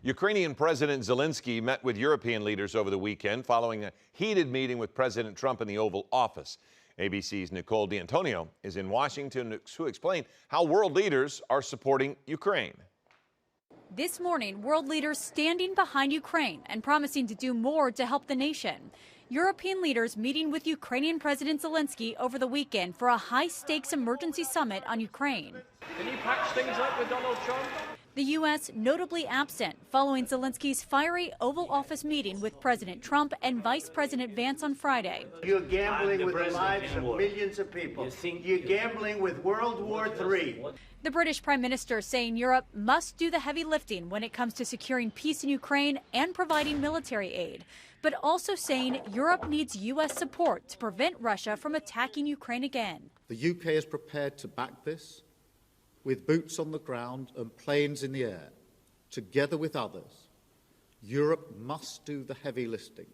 Ukrainian President Zelenskyy met with European leaders over the weekend following a heated meeting with President Trump in the Oval Office. ABC's Nicole D'Antonio is in Washington to explain how world leaders are supporting Ukraine. This morning, world leaders standing behind Ukraine and promising to do more to help the nation. European leaders meeting with Ukrainian President Zelenskyy over the weekend for a high-stakes emergency summit on Ukraine. Can you patch things up with Donald Trump? The U.S. notably absent following Zelensky's fiery Oval Office meeting with President Trump and Vice President Vance on Friday. You're gambling with the lives of millions of people. You're gambling with World War III. The British Prime Minister saying Europe must do the heavy lifting when it comes to securing peace in Ukraine and providing military aid, but also saying Europe needs U.S. support to prevent Russia from attacking Ukraine again. The UK is prepared to back this with boots on the ground and planes in the air. Together with others, Europe must do the heavy lifting.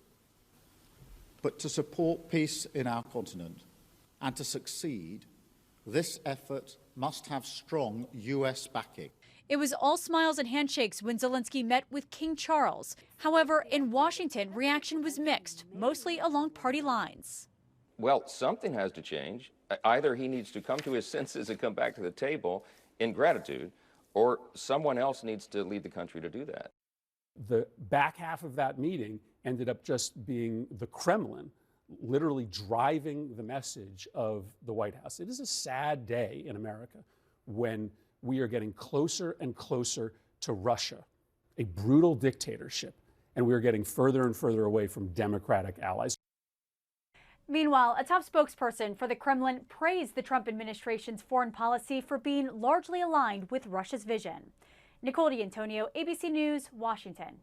But to support peace in our continent and to succeed, this effort must have strong US backing. It was all smiles and handshakes when Zelenskyy met with King Charles. However, in Washington, reaction was mixed, mostly along party lines. Well, something has to change. Either he needs to come to his senses and come back to the table in gratitude, or someone else needs to lead the country to do that. The back half of that meeting ended up just being the Kremlin literally driving the message of the White House. It is a sad day in America when we are getting closer and closer to Russia, a brutal dictatorship, and we are getting further and further away from democratic allies. Meanwhile, a top spokesperson for the Kremlin praised the Trump administration's foreign policy for being largely aligned with Russia's vision. Nicole D'Antonio, ABC News, Washington.